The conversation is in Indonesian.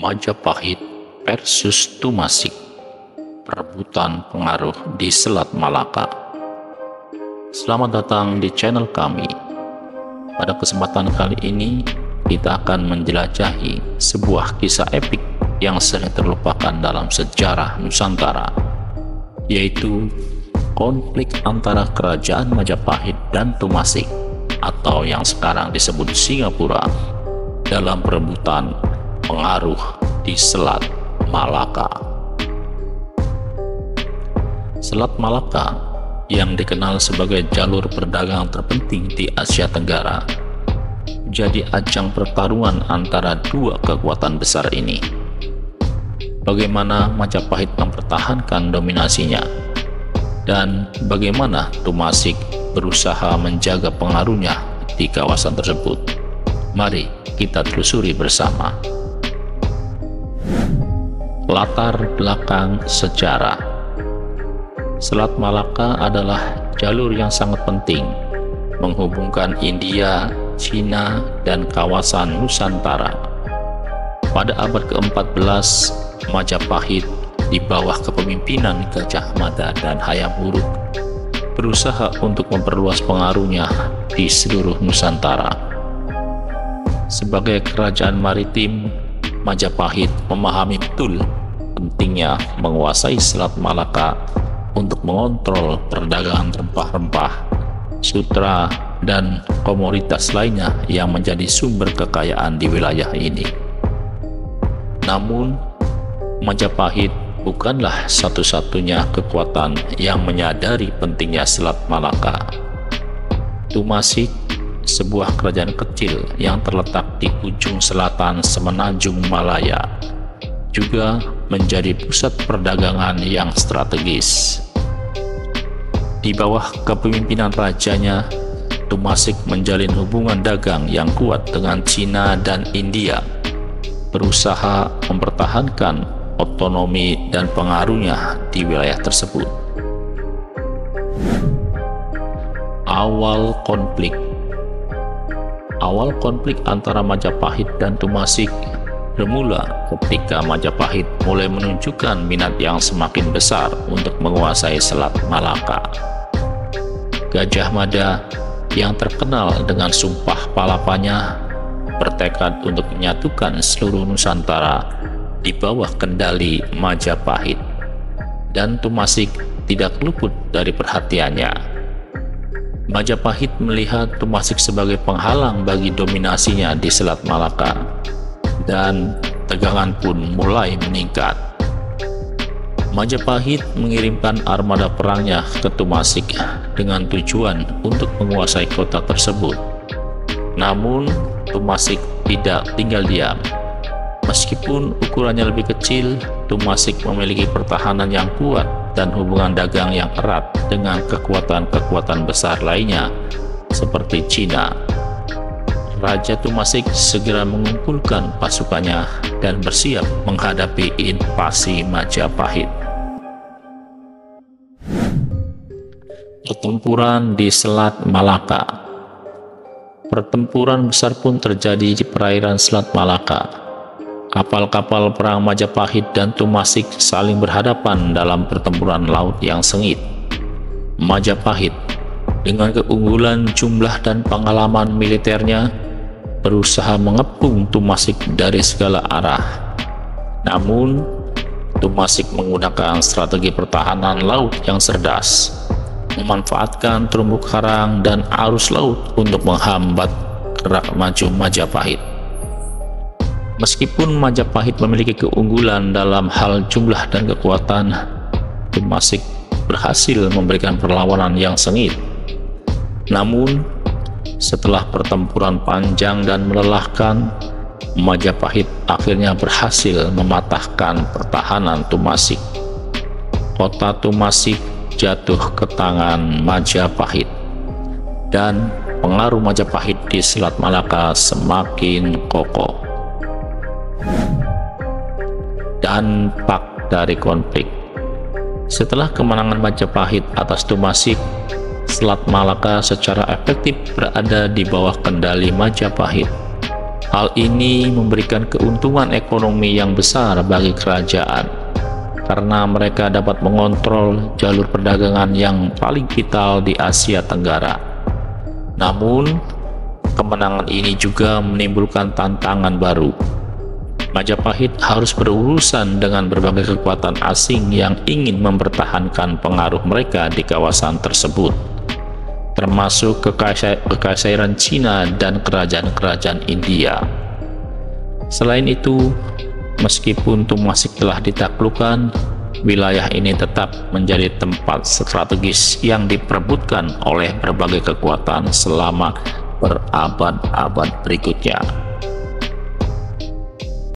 Majapahit versus Tumasik, perebutan pengaruh di Selat Malaka. Selamat datang di channel kami. Pada kesempatan kali ini, kita akan menjelajahi sebuah kisah epik yang sering terlupakan dalam sejarah Nusantara, yaitu konflik antara kerajaan Majapahit dan Tumasik, atau yang sekarang disebut Singapura, dalam perebutan pengaruh di Selat Malaka. Selat Malaka yang dikenal sebagai jalur perdagangan terpenting di Asia Tenggara jadi ajang pertarungan antara dua kekuatan besar ini. Bagaimana Majapahit mempertahankan dominasinya dan bagaimana Tumasik berusaha menjaga pengaruhnya di kawasan tersebut. Mari kita telusuri bersama. Latar belakang sejarah. Selat Malaka adalah jalur yang sangat penting menghubungkan India, Cina, dan kawasan Nusantara. Pada abad ke-14, Majapahit di bawah kepemimpinan Gajah Mada dan Hayam Wuruk berusaha untuk memperluas pengaruhnya di seluruh Nusantara. Sebagai kerajaan maritim, Majapahit memahami betul pentingnya menguasai Selat Malaka untuk mengontrol perdagangan rempah-rempah, sutra, dan komoditas lainnya yang menjadi sumber kekayaan di wilayah ini. Namun, Majapahit bukanlah satu-satunya kekuatan yang menyadari pentingnya Selat Malaka. Tumasik, sebuah kerajaan kecil yang terletak di ujung selatan Semenanjung Malaya, juga menjadi pusat perdagangan yang strategis. Di bawah kepemimpinan rajanya, Tumasik menjalin hubungan dagang yang kuat dengan Cina dan India, berusaha mempertahankan otonomi dan pengaruhnya di wilayah tersebut. Awal konflik antara Majapahit dan Tumasik bermula ketika Majapahit mulai menunjukkan minat yang semakin besar untuk menguasai Selat Malaka. Gajah Mada yang terkenal dengan sumpah palapanya bertekad untuk menyatukan seluruh Nusantara di bawah kendali Majapahit, dan Tumasik tidak luput dari perhatiannya. Majapahit melihat Tumasik sebagai penghalang bagi dominasinya di Selat Malaka, dan tegangan pun mulai meningkat. Majapahit mengirimkan armada perangnya ke Tumasik dengan tujuan untuk menguasai kota tersebut. Namun, Tumasik tidak tinggal diam. Meskipun ukurannya lebih kecil, Tumasik memiliki pertahanan yang kuat dan hubungan dagang yang erat dengan kekuatan-kekuatan besar lainnya seperti Cina. Raja Tumasik segera mengumpulkan pasukannya dan bersiap menghadapi invasi Majapahit. Pertempuran di Selat Malaka. Pertempuran besar pun terjadi di perairan Selat Malaka. Kapal-kapal perang Majapahit dan Tumasik saling berhadapan dalam pertempuran laut yang sengit. Majapahit, dengan keunggulan jumlah dan pengalaman militernya, berusaha mengepung Tumasik dari segala arah. Namun, Tumasik menggunakan strategi pertahanan laut yang cerdas, memanfaatkan terumbu karang dan arus laut untuk menghambat gerak maju Majapahit. Meskipun Majapahit memiliki keunggulan dalam hal jumlah dan kekuatan, Tumasik berhasil memberikan perlawanan yang sengit. Namun, setelah pertempuran panjang dan melelahkan, Majapahit akhirnya berhasil mematahkan pertahanan Tumasik. Kota Tumasik jatuh ke tangan Majapahit, dan pengaruh Majapahit di Selat Malaka semakin kokoh. Dampak dari konflik. Setelah kemenangan Majapahit atas Tumasik, Selat Malaka secara efektif berada di bawah kendali Majapahit. Hal ini memberikan keuntungan ekonomi yang besar bagi kerajaan, karena mereka dapat mengontrol jalur perdagangan yang paling vital di Asia Tenggara. Namun, kemenangan ini juga menimbulkan tantangan baru. Majapahit harus berurusan dengan berbagai kekuatan asing yang ingin mempertahankan pengaruh mereka di kawasan tersebut, termasuk kekaisaran Cina dan kerajaan-kerajaan India. Selain itu, meskipun Tumasik telah ditaklukkan, wilayah ini tetap menjadi tempat strategis yang diperebutkan oleh berbagai kekuatan selama berabad-abad berikutnya.